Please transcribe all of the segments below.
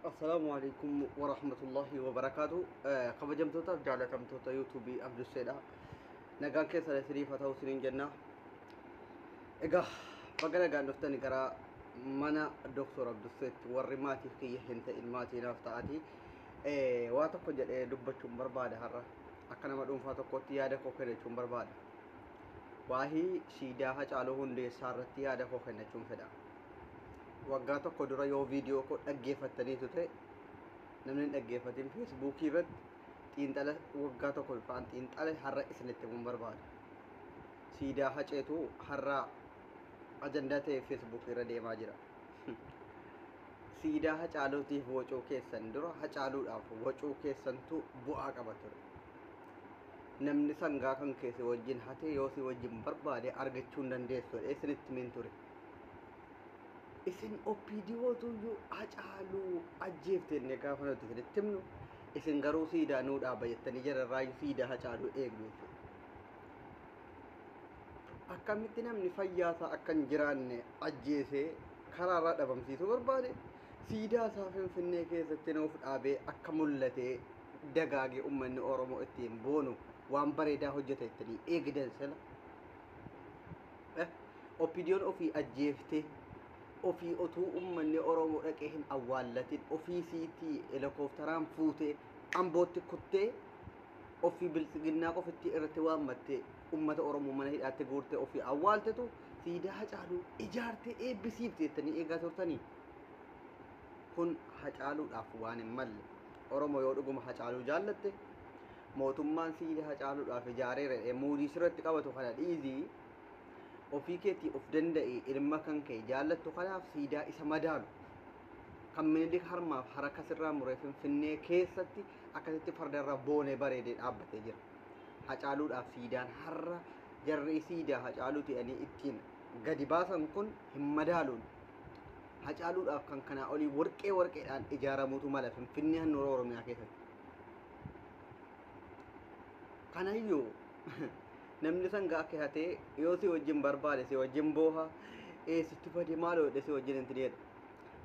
السلام عليكم ورحمة الله وبركاته. كبجمتوتا جالتمتوتا يوتيوبي عبد السيدة نجان كيس السريفة توسرين جنة إجا بقنا قاعد نفتني كرا منا الدكتور عبد السيد ورماتي كي هنت الماتي نفتاتي واتقو جل دبة شمبر بعد هرة أكنا مدوم فاتو كوتي هذا كوكرة شمبر بعد واهي شيدها جالوهن دي سارتي هذا كوكرة شمفدا waggaa tokko dura yoo viidiyoo ko dhaggeeffattaniitu ta'e namni dhaggeeffatin feesbuukii irratti xiinxala waggaa tokko faan xiinxala har'a isinitti mun barbaada. Siidaa haceetu har'a ajandaa ta'e feesbuukii irra deemaa jira. Siidaa hacaaluutiif wocoo keessan dura hacaaluudhaaf wocoo keessantu bu'aa qaba ture. Namni sangaa kan keessa wajjin hatee yoo si wajjin barbaade argachuu hin dandeessu isinitti min ture. isin opidiyootu hacaaluu ajjeeftenne gaafa nuti isinitti himnu isin garuu siidaa nuu dhaaba jettanii jararraayu siidaa hacaaluu eegnu jechuudha. Akkamitti namni fayyaasaa akkan jiraanne ajjeesee karaarraa dhabamsiisuu barbaade siidaa isaa Finfinnee keessatti nuuf dhaabee akka mul'atee dagaagee uummanni Oromoo ittiin boonu waan bareedaa hojjeta jettanii eegdan sana. Opidiyoon ofii ajjeeftee ofii otuu uummanni Oromoo dhaqee hin awwaallatin ofii siitii helikoophteraan fuutee ambootti kuttee ofii bilisiginnaa qofitti irratti waammattee uummata Oromoo mana hidhaatti guurtee ofii awwaaltetu siidaa hacaaluu ijaartee eebbisiifte jettanii eegaa turtanii. Kun hacaaluudhaaf waan hin malle. Oromoo yoo dhuguma hacaaluu jaallatte mootummaan siidaa hacaaluudhaaf ijaareera muudii sirratti qabatu kana dhiizii ofii keetii of danda'e ilma kan kee jaallattu kanaaf siidaa isa madaalu kan Minilik harmaaf harka sirraa muree Finfinnee keessatti akkasitti fardarra boonee bareedee dhaabbatee jira. Hacaaluudhaaf siidaan har'a jarri siidaa hacaaluu ta'anii ittiin gadi baasan kun hin madaaluun. Hacaaluudhaaf kan kanaa olii warqeedhaan ijaaramuutu mala Finfinnee handhuura Oromiyaa keessatti. Kanayyuu namni sangaa akka hatee yoo si wajjin barbaade si wajjin booha sitti fadi maaloo dhe si wajjin inti dheedha.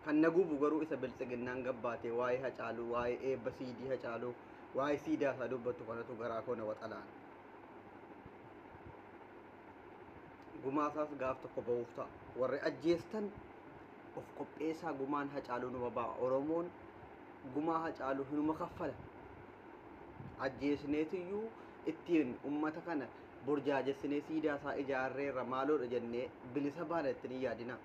Kan naguubu garuu isa bilisiginnaan gabbaate waa'ee hacaaluu waa'ee eebba siidii hacaaluu waa'ee siidaa isaa dubbattu kanatu garaa koo na waxalaan. Gumaasaas gaaf tokko ba'uuf ta'a. Warri ajjeestan of qopheessaa gumaan hacaaluu numa ba'a. Oromoon gumaa hacaaluu hinuma kaffala. Ajjeesneetiyyuu ittiin ummata kana burjaajessinee siidaa isaa ijaarreerra maaloodha jennee bilisa baana ittiin yaadina.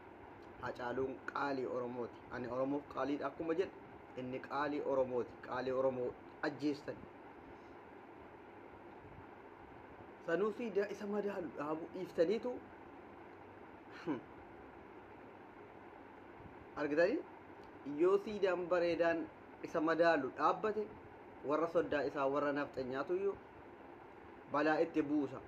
Hacaaluun qaalii Oromooti. Ani Oromoof qaaliidha akkuma jedhe inni qaalii Oromooti. Qaalii Oromoo ajjeestan. Sanuu siidaa isa madaalu dhaabuu dhiiftaniitu argitanii yoo siidaan bareedaan isa madaalu dhaabbate warra soddaa isaa warra nafxanyaatuyyuu balaa itti buusa.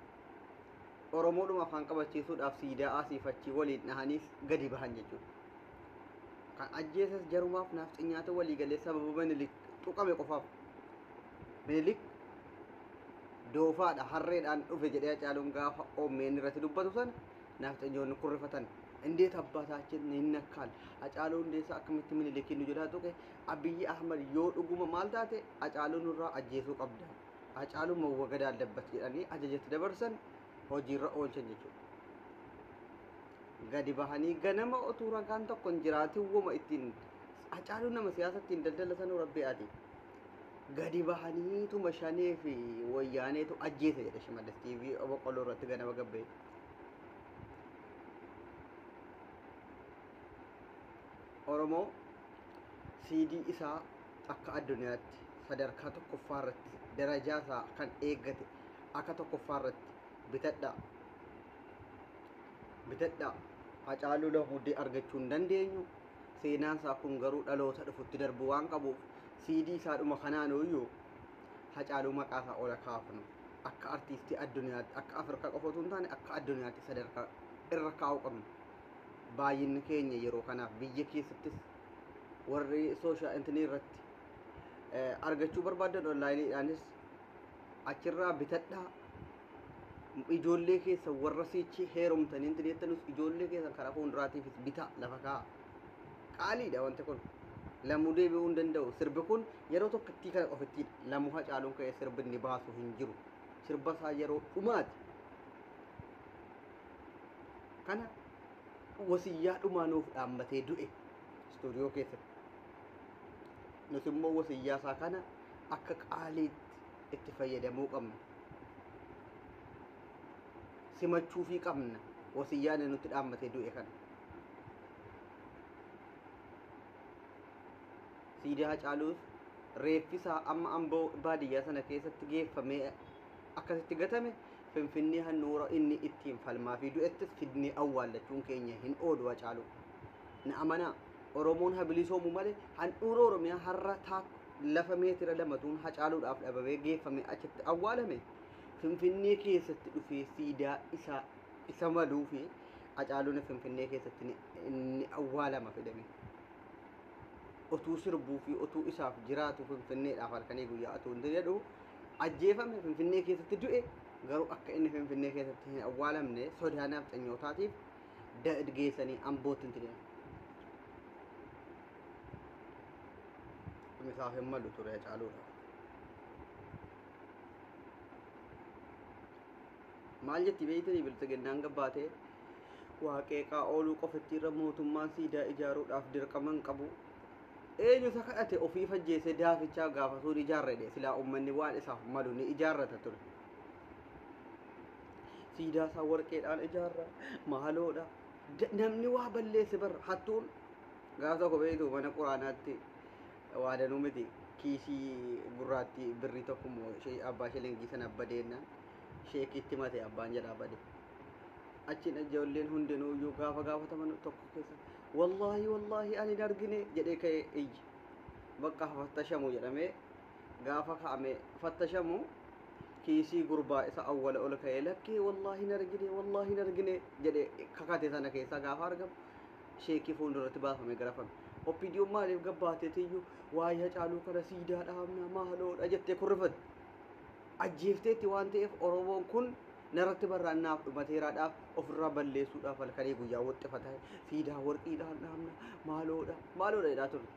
Oromoodhuma afaan qabachiisuudhaaf siidaa asiifachii waliin dhahaniif gadi bahan jechuudha. Kan ajjeesas jarumaaf nafxanyaata walii galee sababa Minilik tuqame qofaaf. Minilik doofaadha harreedhaan dhufe jedhee hacaaluun gaafa oommeen irratti dubbatu sana nafxanyoonni kurrifatan. Indeet abbaataaችን ይነካል hacaaluu hundeessaa akkamitti Minilikiin nu jedhaa tuqe Abiyyi Ahmad yoo dhuguma maal taate hacaaluun irraa ajjeesuu qabda. Hacaaluun mawwagada aldabbat jedhanii ajajatti dabarsan hojiirra oolchan jechuudha. Gadi bahanii ganama otuu ragaan tokko hin jiraatin wama ittiin hacaaluun nama siyaasatti hin daldalatanuu rabbi ati. Gadi bahaniitu mashanee fi wayyaaneetu ajjeese jedha Shimallis TV boqqolloo irratti ganama gabbee. Oromoo siidii isaa akka addunyaatti sadarkaa tokkoffaa irratti darajaa isaa kan eeggate akka tokkoffaa irratti bitadhaa hacaaluu lamuudee argachuu hin dandeenyu. Seenaan isaa kun garuu dhaloota dhufutti darbu waan qabuuf siidii isaa dhuma kanaanuyyuu hacaaluu maqaa isaa ola kaafnu akka artiistii addunyaatti akka Afrikaa qofa osoo hin taane akka addunyaatti sadarkaa irra kaa'uu qabnu. Baay'inni keenya yeroo kanaaf biyya keessattis warri sooshaal intinii irratti argachuu barbaadan onlaayiniidhaanis achirraa bitadhaa ijoollee keessa warra sichi heerumtanii intineettanus ijoollee keessa karaa fuulduraatiifis bitaa lafa kaa'a. Qaaliidha wanti kun. lamuu deebi'uu hin danda'u. Sirbi kun yeroo tokkotti kan ofitti lamuu Hacaaluun ka'ee sirbi inni baasu hin jiru. Sirba isaa yeroo dhumaati. Kana wasiyyaa dhumaa nuuf dhaammatee du'e istuudiyoo keessatti. Nus immoo wasiyyaa isaa kana akka qaaliitti itti fayyadamuu qabna. Simachuufii qabna wasiyyaan nutti dhaammatee du'e kana. Siidaa Hacaaluus reeffisaa amma Amboo baadiyyaa sana keessatti geeffamee akkasitti gatame Finfinnee handhuura inni ittiin falmaa fi du'ettis fidnee awwaallachuun keenya hin oolu Hacaaluu. Na amanaa Oromoon habilisoomu malee handhuura Oromiyaa har'a lafa meetira lamatuun Hacaaluudhaaf dhabamee geeffamee achitti awwaalame Finfinnee keessatti dhufee siidaa isa maluu fi Hacaaluun Finfinnee keessatti inni awwaalama fedhame. Otuu sirbuu fi otuu isaaf jiraatu Finfinneedhaaf halkanii guyyaa otuu hin jedhu ajjeefame Finfinnee keessatti du'e. Garuu akka inni Finfinnee keessatti hin awwaalamne sodaa nafxanyootaatiif geessanii Ambootti hin tideen. Isaaf hin malu ture Hacaaluudha. Maal jetti beeytanii biltsiginnaan gabbaatee waaqeeqaa ooluu qofatti irra mootummaan siidaa ijaaruudhaaf dirqaman qabu. Eenyu isa kadhate ofii fajjeessee daafichaa gaafasuun ijaarrede silaa uummanni waan isaaf malu ni ijaarrata ture. Siidaa isaa warqeedhaan ijaarra maaloodha. Namni waa balleesse bar hattuun gaafa kopheetu mana quraanaatti waa danuu miti kiisii gurraatti birrii tokkummoo abbaa shilingii sana badeennaan sheekitti mate abbaan jedhaa bade. Achiin ijoolleen hundinuuyyuu gaafa gaafataman tokko keessa wallaahi ani hin argine jedhee ka'ee iyyi bakka fattashamu jedhamee gaafa ka'ame fattashamu kiisii gurbaa isa awwala ol ka'ee lakkee wallaahi hin argine jedhee kakate sana keessaa gaafa argamu sheekii fuulduratti baafame garafame. Oppiidiyoon maaliif gabbaateetiyyuu waa'ee Hacaaluu kana siidaa dhaabna maaloodha jettee kurrifatte. Ajjeefteetti waan ta'eef Oromoon kun narratti barraannaaf dhumateeraadhaaf ofirraa balleessuudhaaf halkanii guyyaa woxxifatee siidaa warqiidhaan dhaabna maaloodha jedhaa ture.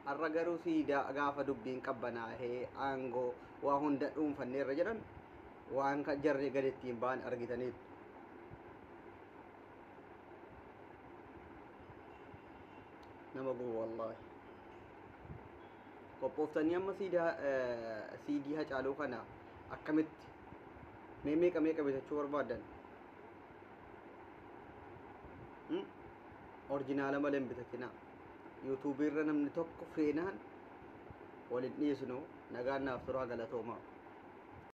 Har'a garuu siidaa gaafa dubbiin qabbanaa'ee aangoo waa hunda dhuunfanneerra jedhan waan jarri gad ittiin ba'an argitaniitu. Nama gubu wallaahi. Qophooftanii amma siidii Hacaaluu kana akkamitti meeqa bitachuu barbaadan? Orjinaala malee hin bitatinaa. YouTube irra namni tokko feenaan waliin dhiisnu nagaan naaf turaa galatoomaa.